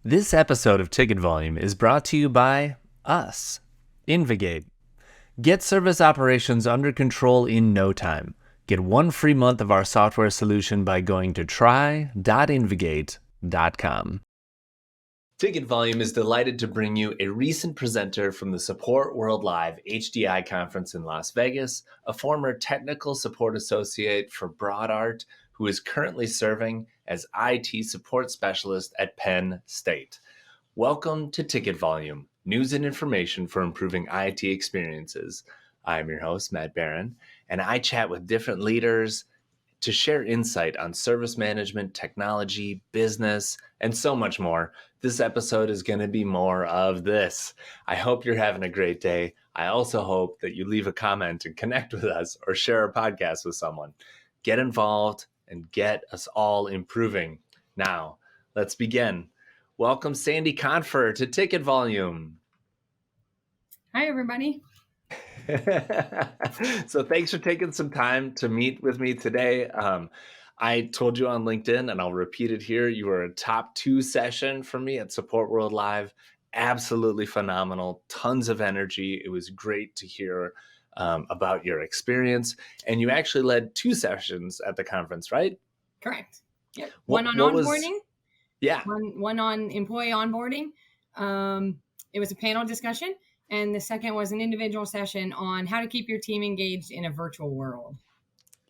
This episode of Ticket Volume is brought to you by us, Invigate. Get service operations under control in no time. Get 1 free month of our software solution by going to try.invigate.com. Ticket Volume is delighted to bring you a recent presenter from the Support World Live HDI conference in Las Vegas, a former technical support associate for Broadart who is currently serving as IT support specialist at Penn State. Welcome to Ticket Volume, news and information for improving IT experiences. I'm your host, Matt Barron, and I chat with different leaders to share insight on service management, technology, business, and so much more. This episode is going to be more of this. I hope you're having a great day. I also hope that you leave a comment and connect with us or share our podcast with someone. Get involved and get us all improving. Now, let's begin. Welcome, Sandy Confer, to Ticket Volume. Hi, everybody. So thanks for taking some time to meet with me today. I told you on LinkedIn, and I'll repeat it here, you were a top 2 session for me at Support World Live. Absolutely phenomenal, tons of energy. It was great to hear about your experience. And you actually led 2 sessions at the conference, right? Correct. Yep. One on onboarding. Yeah. One on employee onboarding. It was a panel discussion. And the second was an individual session on how to keep your team engaged in a virtual world.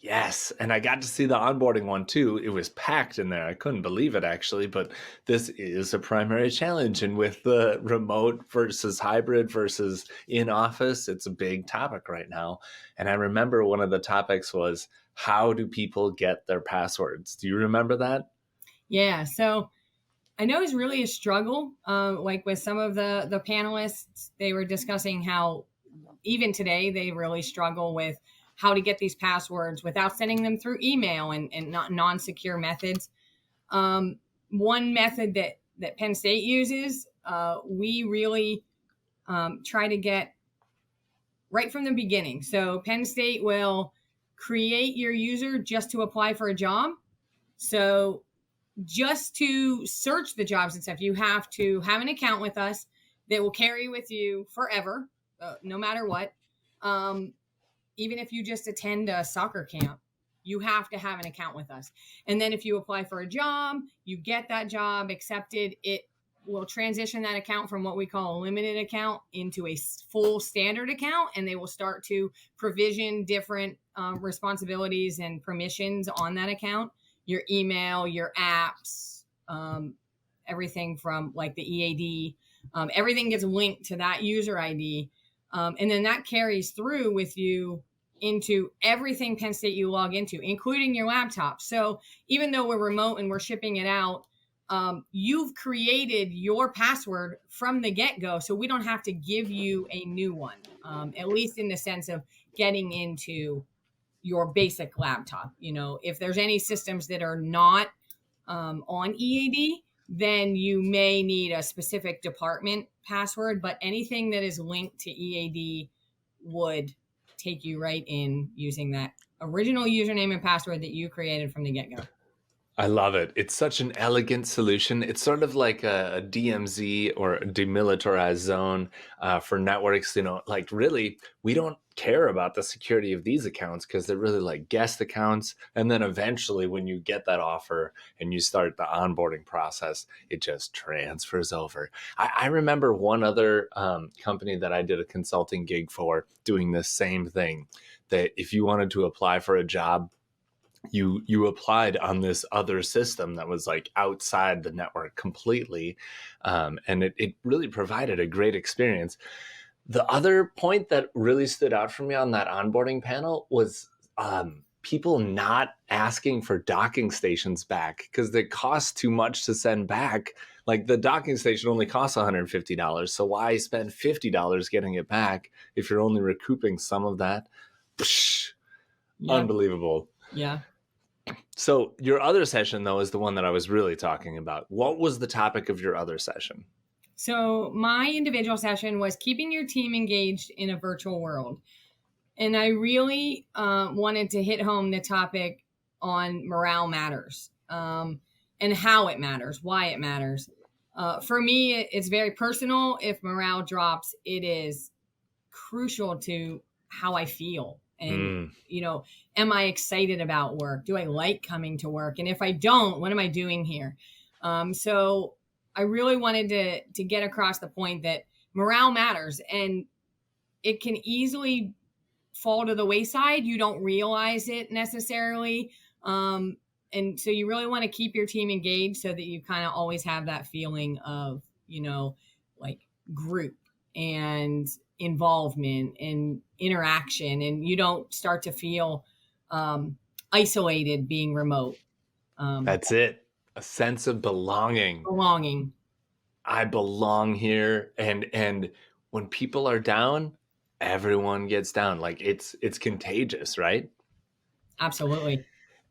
Yes, and I got to see the onboarding one too. It was packed in there. I couldn't believe it actually, but this is a primary challenge. And with the remote versus hybrid versus in office, it's a big topic right now. And I remember one of the topics was, how do people get their passwords? Do you remember that? Yeah, so I know it's really a struggle. Like with some of the panelists, they were discussing how even today they really struggle with how to get these passwords without sending them through email and not non-secure methods. One method that Penn State uses, we really try to get right from the beginning. So Penn State will create your user just to apply for a job. So just to search the jobs and stuff, you have to have an account with us that will carry with you forever, no matter what. Even if you just attend a soccer camp, you have to have an account with us. And then if you apply for a job, you get that job accepted, it will transition that account from what we call a limited account into a full standard account. And they will start to provision different responsibilities and permissions on that account. Your email, your apps, everything from like the EAD, everything gets linked to that user ID. And then that carries through with you into everything Penn State you log into, including your laptop. So even though we're remote and we're shipping it out, you've created your password from the get-go. So we don't have to give you a new one, at least in the sense of getting into your basic laptop. You know, if there's any systems that are not on EAD, then you may need a specific department password, but anything that is linked to EAD would take you right in using that original username and password that you created from the get-go. I love it. It's such an elegant solution. It's sort of like a DMZ or a demilitarized zone for networks. You know, like really, we don't care about the security of these accounts because they're really like guest accounts. And then eventually when you get that offer and you start the onboarding process, it just transfers over. I remember one other company that I did a consulting gig for doing the same thing, that if you wanted to apply for a job, you applied on this other system that was like outside the network completely. And it really provided a great experience. The other point that really stood out for me on that onboarding panel was people not asking for docking stations back because they cost too much to send back. Like the docking station only costs $150. So why spend $50 getting it back if you're only recouping some of that? Psh, yeah. Unbelievable. Yeah. So your other session, though, is the one that I was really talking about. What was the topic of your other session? So my individual session was keeping your team engaged in a virtual world. And I really wanted to hit home the topic on morale matters and how it matters, why it matters. For me, it's very personal. If morale drops, it is crucial to how I feel. And, Mm, am I excited about work? Do I like coming to work? And if I don't, what am I doing here? So I really wanted to get across the point that morale matters, and it can easily fall to the wayside. You don't realize it necessarily. And so you really want to keep your team engaged so that you kind of always have that feeling of, like group and involvement and interaction. And you don't start to feel isolated being remote. that's it. A sense of belonging. Belonging. I belong here, and when people are down, everyone gets down. Like it's contagious, right? Absolutely.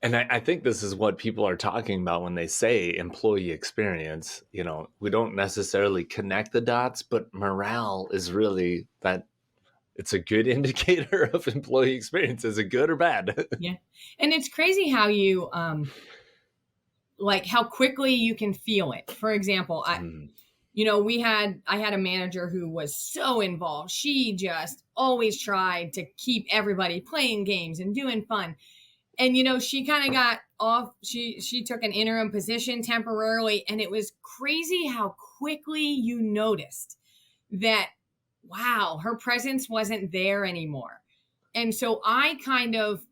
And I think this is what people are talking about when they say employee experience. We don't necessarily connect the dots, but morale is really that. It's a good indicator of employee experience. Is it good or bad? Yeah. And it's crazy how you, like how quickly you can feel it. For example, Mm, I had a manager who was so involved. She just always tried to keep everybody playing games and doing fun. And she kind of got off. She took an interim position temporarily, and it was crazy how quickly you noticed that, wow, her presence wasn't there anymore. And so I kind of,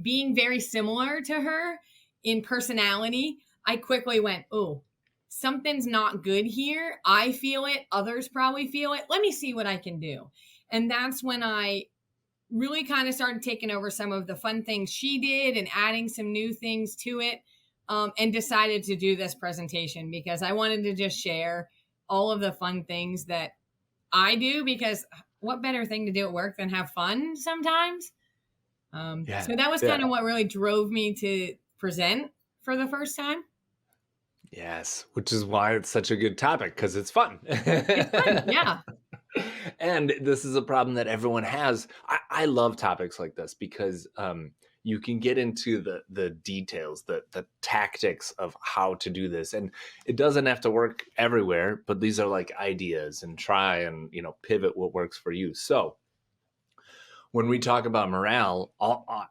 being very similar to her in personality, I quickly went, oh, something's not good here. I feel it. Others probably feel it. Let me see what I can do. And that's when I really kind of started taking over some of the fun things she did and adding some new things to it, and decided to do this presentation because I wanted to just share all of the fun things that I do, because what better thing to do at work than have fun sometimes? yeah, So that was kind yeah, of what really drove me to present for the first time. yes. Which is why it's such a good topic because it's fun. It's fun. Yeah. And this is a problem that everyone has. I love topics like this because you can get into the details, the tactics of how to do this, and it doesn't have to work everywhere. But these are like ideas, and try and pivot what works for you. So when we talk about morale,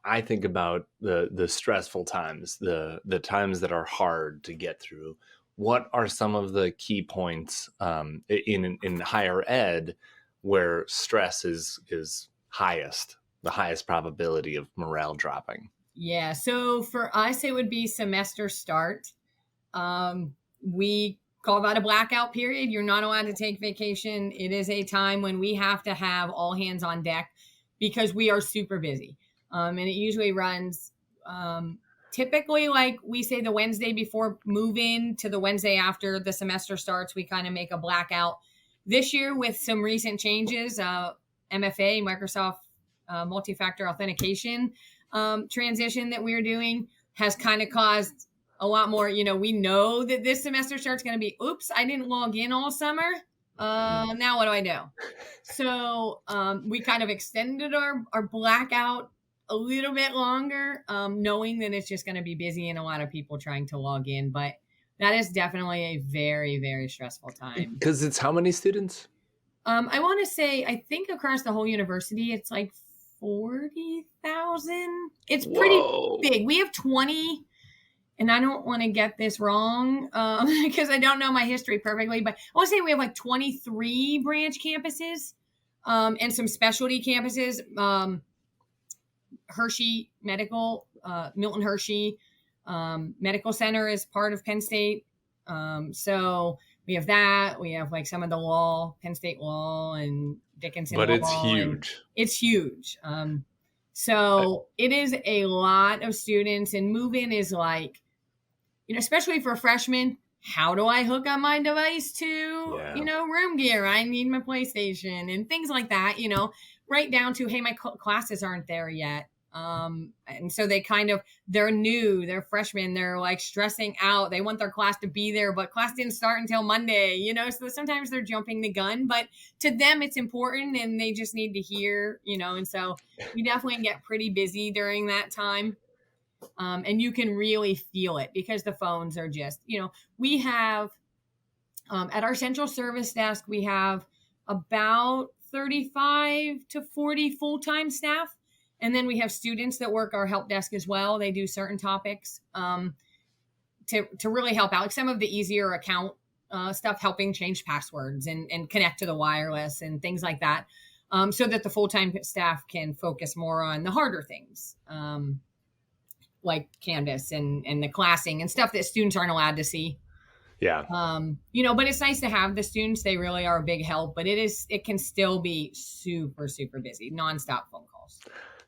I think about the stressful times, the times that are hard to get through. What are some of the key points in higher ed where stress is highest, the highest probability of morale dropping? Yeah. So for us, it would be semester start. We call that a blackout period. You're not allowed to take vacation. It is a time when we have to have all hands on deck because we are super busy. And it usually runs, typically, like we say, the Wednesday before move in to the Wednesday after the semester starts. We kind of make a blackout. This year, with some recent changes, MFA, Microsoft multi-factor authentication transition that we're doing has kind of caused a lot more. We know that this semester starts going to be, oops, I didn't log in all summer. Now what do I do? So we kind of extended our blackout a little bit longer, knowing that it's just going to be busy and a lot of people trying to log in. But that is definitely a very, very stressful time. Because it's how many students? I want to say, I think across the whole university, it's like 40,000. It's pretty Whoa. big. We have 20, and I don't want to get this wrong because I don't know my history perfectly, but I want to say we have like 23 branch campuses and some specialty campuses. Hershey Medical, Milton Hershey Medical Center is part of Penn State. So we have that. We have like some of the law, Penn State Law and Dickinson But Law. it's huge. It's huge. So it is a lot of students, and move-in is like, especially for freshmen, how do I hook up my device to, room gear? I need my PlayStation and things like that, right down to, hey, my classes aren't there yet. And so they're new, they're freshmen, they're like stressing out. They want their class to be there, but class didn't start until Monday, so sometimes they're jumping the gun, but to them it's important and they just need to hear, and so we definitely get pretty busy during that time. And you can really feel it because the phones are just, we have At our central service desk, we have about 35 to 40 full-time staff. And then we have students that work our help desk as well. They do certain topics to really help out. Like some of the easier account stuff, helping change passwords and connect to the wireless and things like that, so that the full-time staff can focus more on the harder things, like Canvas and the classing and stuff that students aren't allowed to see. Yeah. But it's nice to have the students. They really are a big help, but it can still be super, super busy, nonstop phone calls.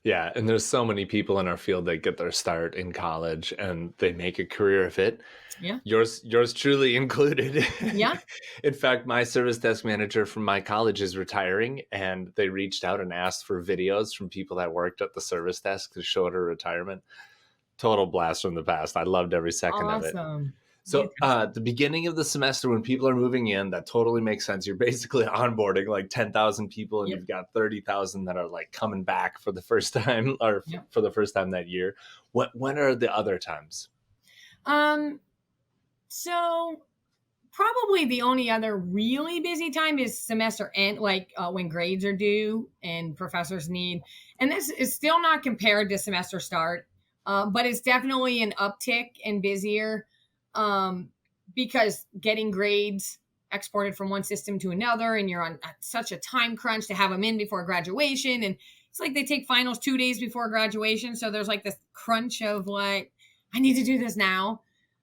Yeah, and there's so many people in our field that get their start in college and they make a career of it. Yeah. Yours truly included. Yeah. In fact, my service desk manager from my college is retiring, and they reached out and asked for videos from people that worked at the service desk to show her retirement. Total blast from the past. I loved every second of it. Awesome. So the beginning of the semester, when people are moving in, that totally makes sense. You're basically onboarding like 10,000 people, and Yep. you've got 30,000 that are like coming back for the first time or Yep. for the first time that year. When are the other times? So probably the only other really busy time is semester end, like when grades are due and professors need, and this is still not compared to semester start, but it's definitely an uptick and busier, because getting grades exported from one system to another, and you're on such a time crunch to have them in before graduation. And it's like they take finals 2 days before graduation. So there's like this crunch of like, I need to do this now.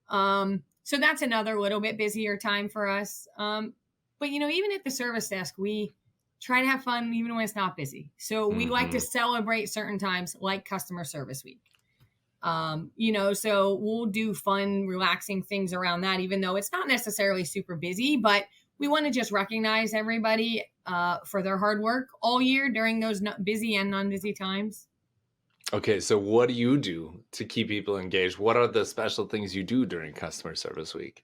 So that's another little bit busier time for us. But even at the service desk, we try to have fun even when it's not busy. So we like to celebrate certain times like customer service week. So we'll do fun, relaxing things around that, even though it's not necessarily super busy, but we want to just recognize everybody for their hard work all year during those busy and non-busy times. Okay, so what do you do to keep people engaged? What are the special things you do during customer service week?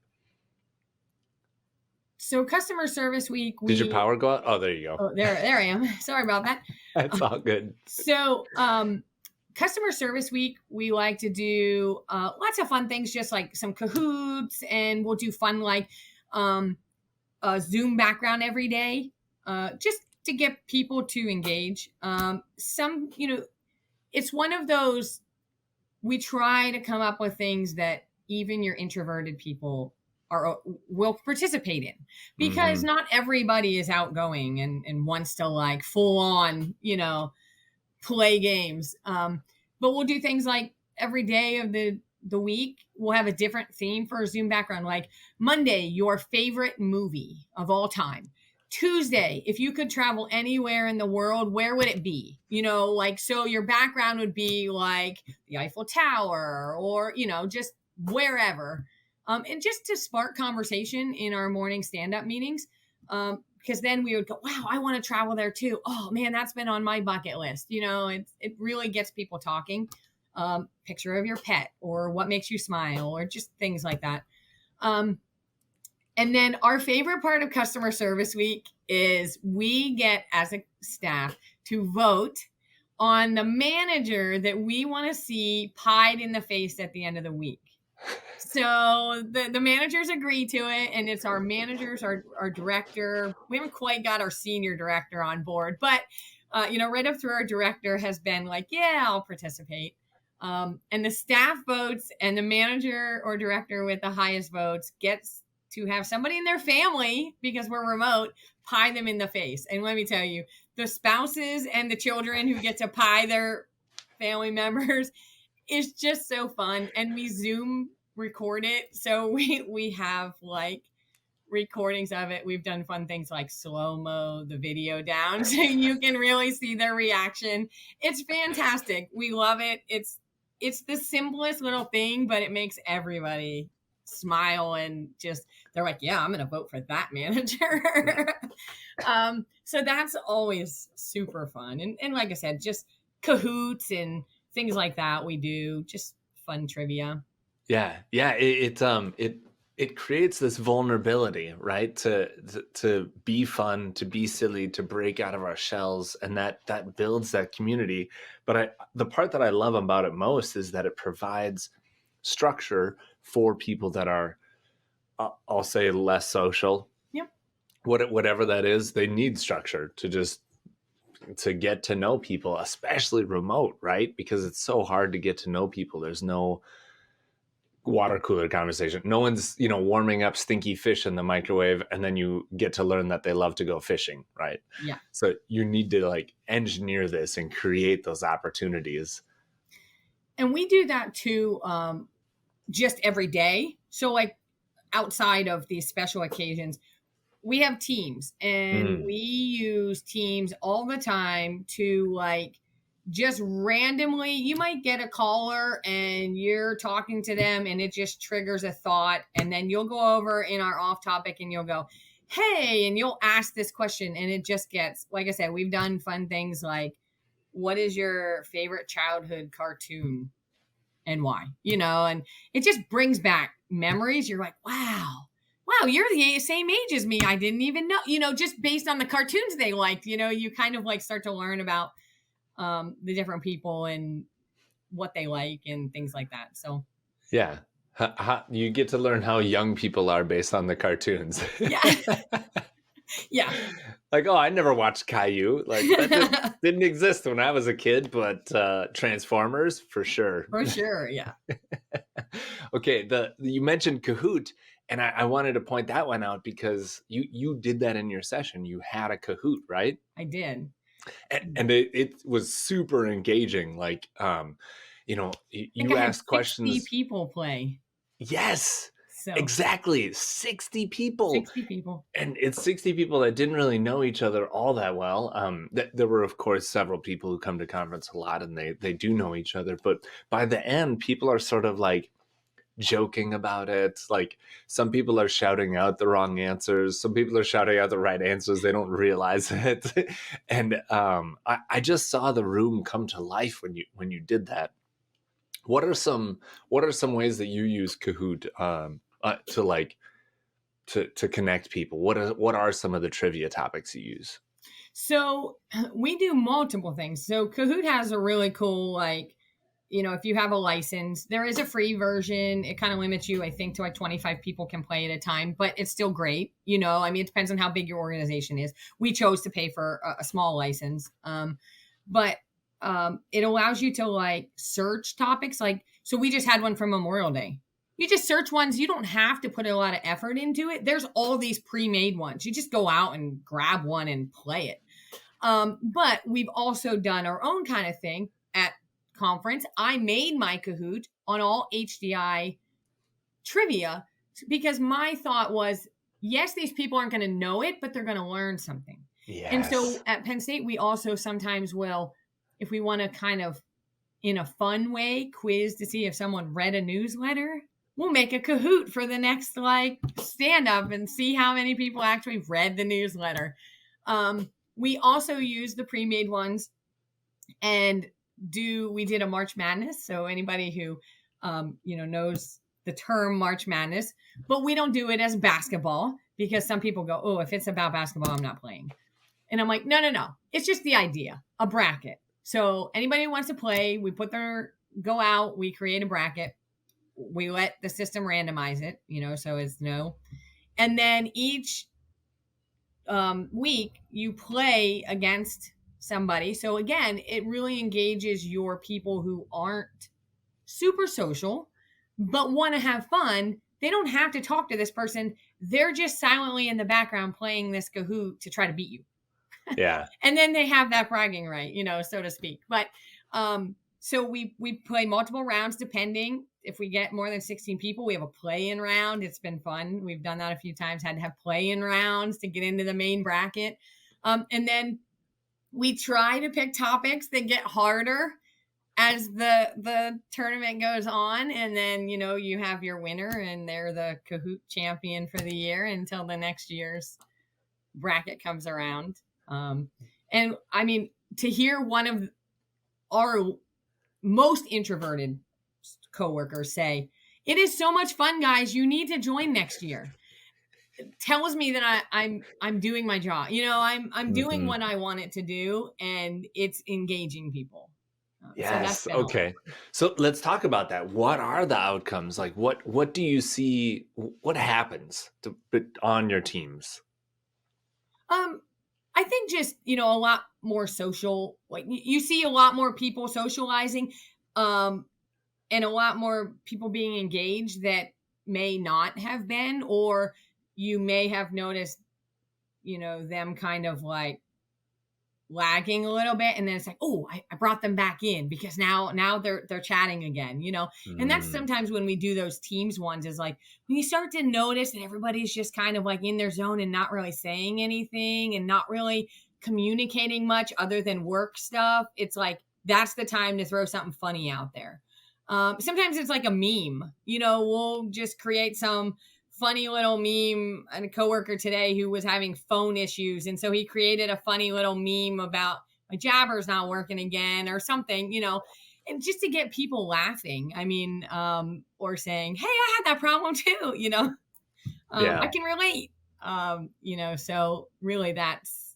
So customer service week, Did your power go out? Oh, there you go. Oh, there I am. Sorry about that. That's all good. So, customer service week, we like to do lots of fun things, just like some Kahoots, and we'll do fun like a Zoom background every day, just to get people to engage. It's one of those, we try to come up with things that even your introverted people will participate in, because not everybody is outgoing and wants to like full on, play games. But we'll do things like every day of the week, we'll have a different theme for a Zoom background. Like Monday, your favorite movie of all time. Tuesday, if you could travel anywhere in the world, where would it be? So your background would be like the Eiffel Tower or, just wherever. And just to spark conversation in our morning stand-up meetings. Because then we would go, wow, I want to travel there too. Oh man, that's been on my bucket list. It really gets people talking. Picture of your pet or what makes you smile or just things like that. And then our favorite part of customer service week is we get as a staff to vote on the manager that we want to see pied in the face at the end of the week. So the managers agree to it, and it's our managers, our director. We haven't quite got our senior director on board, but right up through our director has been like, yeah, I'll participate. And the staff votes, and the manager or director with the highest votes gets to have somebody in their family, because we're remote, pie them in the face. And let me tell you, the spouses and the children who get to pie their family members is just so fun. And we Zoom record it. So we have like recordings of it. We've done fun things like slow-mo the video down so you can really see their reaction. It's fantastic. We love it. It's the simplest little thing, but it makes everybody smile and just, they're like, yeah, I'm going to vote for that manager. So that's always super fun. And like I said, just Kahoots and things like that. We do just fun trivia. Yeah. It creates this vulnerability, right? To be fun, to be silly, to break out of our shells, and that builds that community. But the part that I love about it most is that it provides structure for people that are I'll say less social. Yep. Whatever that is, they need structure to get to know people, especially remote, right? Because it's so hard to get to know people. There's no water cooler conversation. No one's, warming up stinky fish in the microwave and then you get to learn that they love to go fishing, right? Yeah. So you need to like engineer this and create those opportunities. And we do that too, just every day. So like outside of these special occasions, we have teams and we use teams all the time to like just randomly, you might get a caller and you're talking to them and it just triggers a thought. And then you'll go over in our off topic and you'll go, hey, and you'll ask this question. And it just gets, like I said, we've done fun things like, what is your favorite childhood cartoon and why? And it just brings back memories. You're like, wow, you're the same age as me. I didn't even know, just based on the cartoons they liked, you kind of like start to learn about the different people and what they like and things like that. So yeah, you get to learn how young people are based on the cartoons. Yeah. Yeah. Like, oh, I never watched Caillou. Like that didn't exist when I was a kid, but Transformers for sure. For sure, yeah. Okay, you mentioned Kahoot, and I wanted to point that one out because you did that in your session. You had a Kahoot, right? I did. And it was super engaging. Like, you asked questions. 60 people play. Yes, so exactly. 60 people. 60 people. And it's 60 people that didn't really know each other all that well. There were, of course, several people who come to conference a lot and they do know each other. But by the end, people are sort of like joking about it. Like some people are shouting out the wrong answers. Some people are shouting out the right answers. They don't realize it. And I just saw the room come to life when you did that. What are some ways that you use Kahoot to connect people? What are some of the trivia topics you use? So we do multiple things. So Kahoot has a really cool, like, if you have a license, there is a free version. It kind of limits you, I think, to like 25 people can play at a time, but it's still great. It depends on how big your organization is. We chose to pay for a small license. But it allows you to like search topics. Like, so we just had one for Memorial Day. You just search ones. You don't have to put a lot of effort into it. There's all these pre-made ones. You just go out and grab one and play it. But we've also done our own kind of thing at conference. I made my Kahoot on all HDI trivia because my thought was, yes, these people aren't going to know it, but they're going to learn something. Yes. And so at Penn State, we also sometimes will, if we want to kind of in a fun way quiz to see if someone read a newsletter, we'll make a Kahoot for the next like stand up and see how many people actually read the newsletter. We also use the pre-made ones and we did a March Madness. So anybody who, knows the term March Madness, but we don't do it as basketball because some people go, oh, if it's about basketball, I'm not playing. And I'm like, no. It's just the idea, a bracket. So anybody who wants to play, we go out, we create a bracket. We let the system randomize it, so it's no. And then each week you play against somebody. So again, it really engages your people who aren't super social, but want to have fun. They don't have to talk to this person. They're just silently in the background playing this Kahoot to try to beat you. Yeah. And then they have that bragging right, so to speak. But so we play multiple rounds depending. If we get more than 16 people, we have a play-in round. It's been fun. We've done that a few times, had to have play-in rounds to get into the main bracket. And then we try to pick topics that get harder as the tournament goes on. And then, you have your winner and they're the Kahoot champion for the year until the next year's bracket comes around. And I mean, to hear one of our most introverted coworkers say, it is so much fun, guys, you need to join next year. It tells me that I'm doing my job. I'm doing what I want it to do, and it's engaging people. So that's Yes. been a lot. Okay. So let's talk about that. What are the outcomes? Like what do you see what happens on your teams? Um, I think just, a lot more social, like you see a lot more people socializing, um, and a lot more people being engaged that may not have been, or you may have noticed, them kind of like lagging a little bit, and then it's like, oh, I brought them back in because now they're chatting again. And that's Mm, sometimes when we do those teams ones, is like when you start to notice that everybody's just kind of like in their zone and not really saying anything and not really communicating much other than work stuff. It's like that's the time to throw something funny out there. Sometimes it's like a meme. We'll just create some funny little meme. And a coworker today who was having phone issues, and so he created a funny little meme about my jabber's not working again or something. And just to get people laughing. I mean, or saying, "Hey, I had that problem too." I yeah. can relate. So really, that's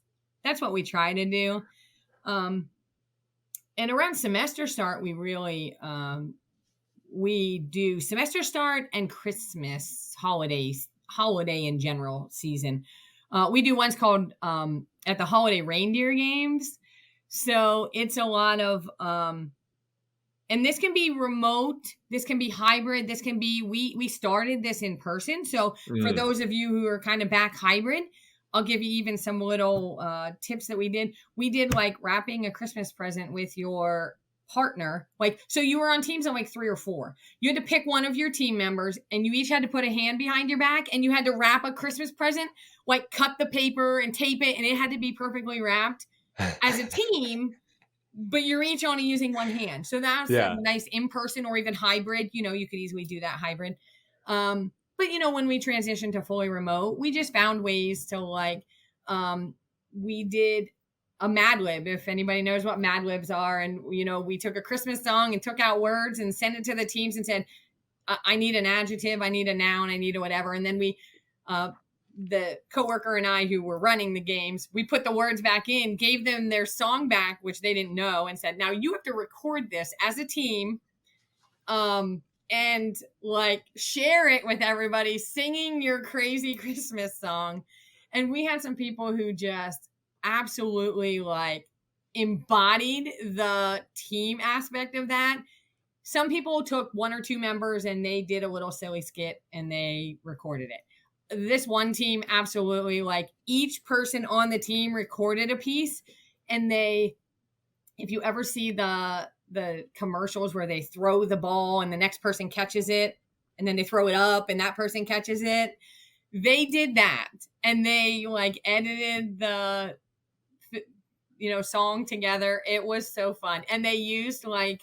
what we try to do. Um, and around semester start, we do semester start and Christmas holiday in general season. We do one's called at the holiday reindeer games. So it's a lot of and this can be remote, this can be hybrid, this can be we started this in person. So for Mm, those of you who are kind of back hybrid, I'll give you even some little tips that we did. We did like wrapping a Christmas present with your partner. Like, so you were on teams of like 3 or 4. You had to pick one of your team members and you each had to put a hand behind your back and you had to wrap a Christmas present, like cut the paper and tape it, and it had to be perfectly wrapped as a team, but you're each only using one hand. So that's a yeah. nice in person or even hybrid. You could easily do that hybrid. But when we transitioned to fully remote, we just found ways to like, we did a Mad Lib, if anybody knows what Mad Libs are. And, we took a Christmas song and took out words and sent it to the teams and said, I need an adjective, I need a noun, I need a whatever. And then the coworker and I who were running the games, we put the words back in, gave them their song back, which they didn't know, and said, now you have to record this as a team, and like share it with everybody, singing your crazy Christmas song. And we had some people who just absolutely like embodied the team aspect of that. Some people took 1 or 2 members and they did a little silly skit and they recorded it. This one team absolutely, like each person on the team recorded a piece, and if you ever see the commercials where they throw the ball and the next person catches it and then they throw it up and that person catches it, they did that, and they like edited the song together. It was so fun, and they used like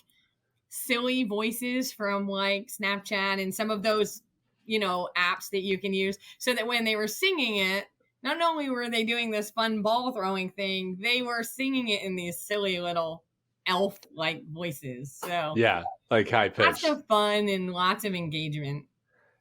silly voices from like Snapchat and some of those, apps that you can use, so that when they were singing it, not only were they doing this fun ball throwing thing, they were singing it in these silly little elf like voices. So Yeah. Like high lots pitched. of fun and lots of engagement.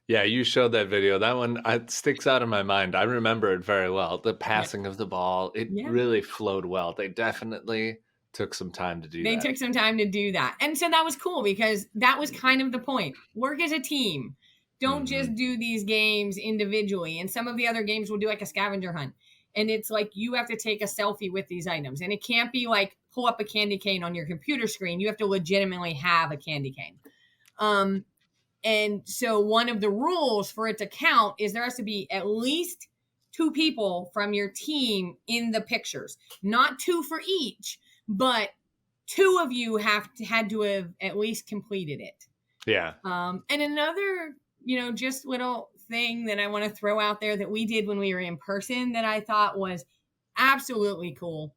Yeah, you showed that video. That one sticks out in my mind. I remember it very well. The Yeah. passing of the ball, it Yeah. really flowed well. They definitely took some time to do They that. took some time to do that. And so that was cool because that was kind of the point. Work as a team. Don't Hmm. just do these games individually. And some of the other games will do like a scavenger hunt. And it's like you have to take a selfie with these items. And it can't be like pull up a candy cane on your computer screen. You have to legitimately have a candy cane. And so one of the rules for it to count is there has to be at least 2 people from your team in the pictures. Not 2 for each, but 2 of you had to have at least completed it. Yeah. And another, just little thing that I want to throw out there that we did when we were in person that I thought was absolutely cool.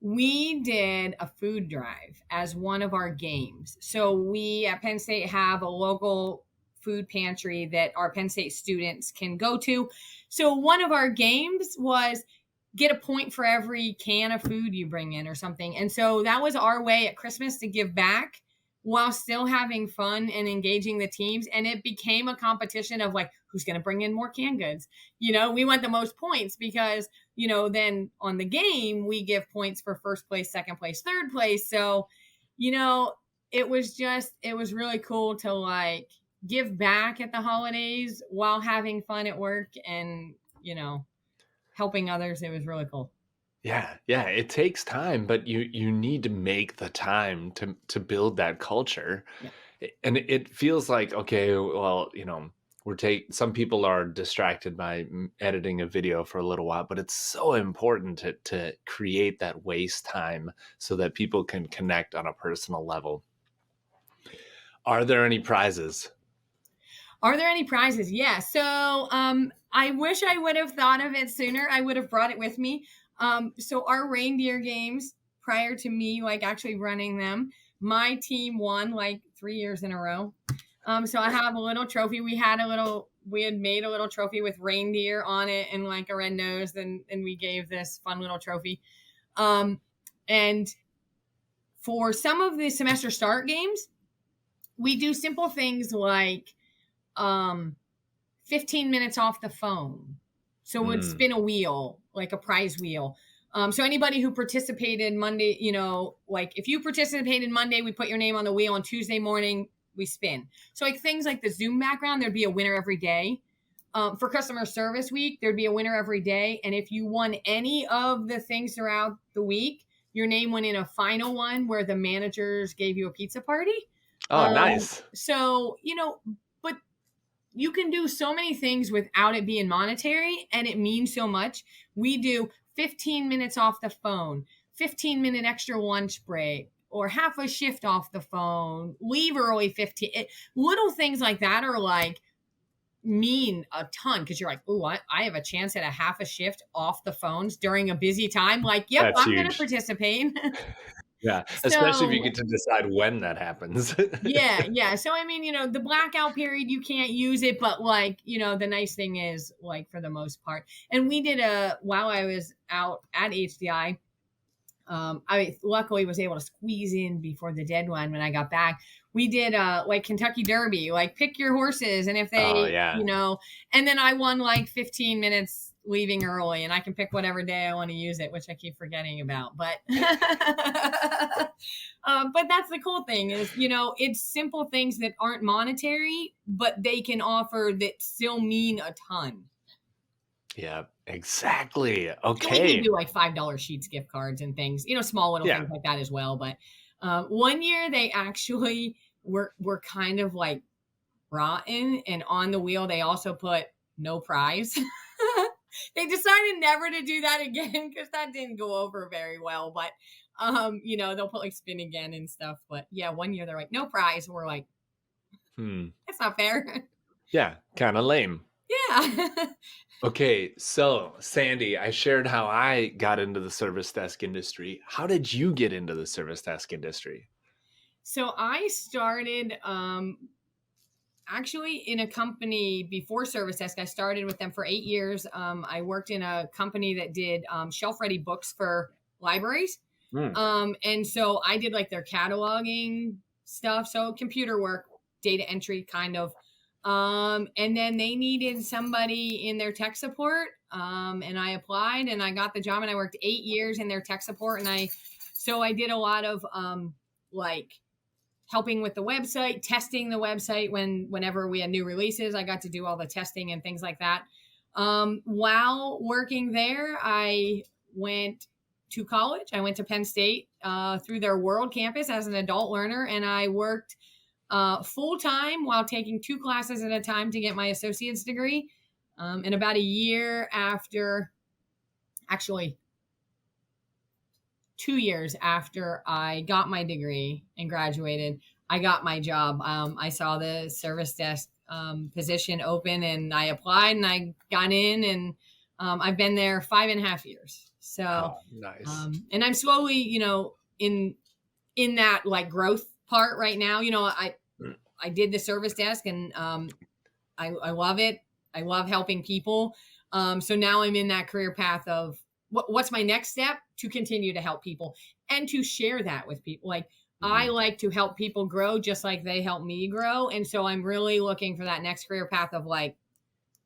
We did a food drive as one of our games. So we at Penn State have a local food pantry that our Penn State students can go to. So one of our games was get a point for every can of food you bring in or something. And so that was our way at Christmas to give back. while still having fun and engaging the teams. And it became a competition of like, who's going to bring in more canned goods? We want the most points because, then on the game, we give points for first place, second place, third place. So, it was really cool to like give back at the holidays while having fun at work and, helping others. It was really cool. Yeah, yeah, it takes time, but you need to make the time to build that culture. Yeah. And it feels like, okay, well, some people are distracted by editing a video for a little while, but it's so important to create that waste time so that people can connect on a personal level. Are there any prizes? Are there any prizes? Yeah. So I wish I would have thought of it sooner. I would have brought it with me. So our reindeer games prior to me, like actually running them, my team won like 3 years in a row. So I have a little trophy. We had made a little trophy with reindeer on it and like a red nose, and we gave this fun little trophy. And for some of the semester start games, we do simple things like 15 minutes off the phone. So we'd spin a wheel, like a prize wheel. So anybody who participated Monday, like if you participated Monday, we put your name on the wheel. On Tuesday morning, we spin. So like things like the Zoom background, there'd be a winner every day. For customer service week, there'd be a winner every day. And if you won any of the things throughout the week, your name went in a final one where the managers gave you a pizza party. Oh, nice. So, but you can do so many things without it being monetary, and it means so much. We do 15 minutes off the phone, 15-minute extra lunch break, or half a shift off the phone, leave early 15. Little things like that are like mean a ton because you're like, oh, I have a chance at a half a shift off the phones during a busy time. Like, yep, That's I'm going to huge. participate. Yeah, especially if you So get to decide when that happens. yeah. So I mean, the blackout period you can't use it, but like, the nice thing is like for the most part. And we did while I was out at HDI, I luckily was able to squeeze in before the deadline when I got back. We did like Kentucky Derby, like pick your horses, and if Oh, they, yeah. and then I won like 15 minutes leaving early, and I can pick whatever day I want to use it, which I keep forgetting about. But but that's the cool thing is, it's simple things that aren't monetary, but they can offer that still mean a ton. Yeah, exactly. And we Okay. can do like $5 Sheets gift cards and things, small little Yeah. things like that as well. But one year they actually were kind of like rotten, and on the wheel they also put no prize. They decided never to do that again because that didn't go over very well. But they'll put like spin again and stuff. But yeah, one year they're like no prize, and we're like, that's not fair. Yeah, kind of lame. Yeah. Okay, so Sandy, I shared how I got into the service desk industry. How did you get into the service desk industry? So I started actually in a company before Service Desk. I started with them for 8 years. I worked in a company that did shelf-ready books for libraries. And so I did like their cataloging stuff. So computer work, data entry kind of. And then they needed somebody in their tech support. And I applied and I got the job, and I worked 8 years in their tech support. And I did a lot of like helping with the website, testing the website whenever we had new releases. I got to do all the testing and things like that. While working there, I went to college. I went to Penn State through their World Campus as an adult learner, and I worked full time while taking 2 classes at a time to get my associate's degree. And about a year after, actually 2 years after I got my degree and graduated, I got my job. I saw the service desk position open, and I applied and I got in, and I've been there 5.5 years. So nice. And I'm slowly, in that like growth part right now. I did the service desk, and I love it. I love helping people. So now I'm in that career path of what's my next step to continue to help people and to share that with people. Like I Mhm. like to help people grow just like they help me grow. And so I'm really looking for that next career path of like,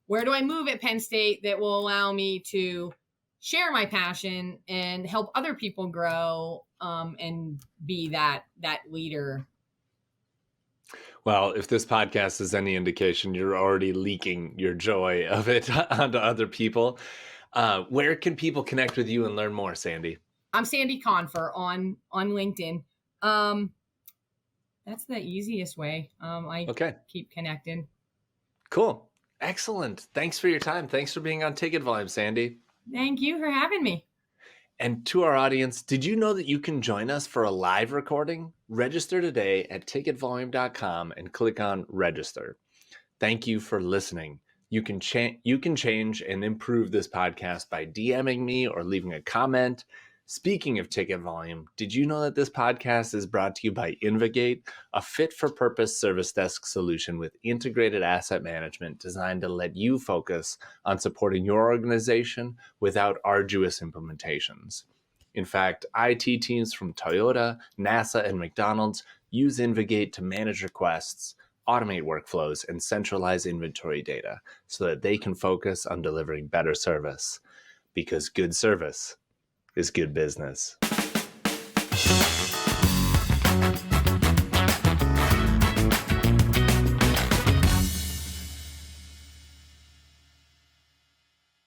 where do I move at Penn State that will allow me to share my passion and help other people grow, and be that leader. Well, if this podcast is any indication, you're already leaking your joy of it onto other people. Where can people connect with you and learn more, Sandy? I'm Sandy Confer on LinkedIn. Um, that's the easiest way. I Okay, keep connected. cool. Excellent. Thanks for your time. Thanks for being on Ticket Volume, Sandy. Thank you for having me. And to our audience, did you know that you can join us for a live recording? Register today at ticketvolume.com and click on register. Thank you for listening. You can change and improve this podcast by DMing me or leaving a comment. Speaking of Ticket Volume, did you know that this podcast is brought to you by Invigate, a fit-for-purpose service desk solution with integrated asset management designed to let you focus on supporting your organization without arduous implementations. In fact, IT teams from Toyota, NASA, and McDonald's use Invigate to manage requests, automate workflows, and centralize inventory data so that they can focus on delivering better service. Because good service is good business.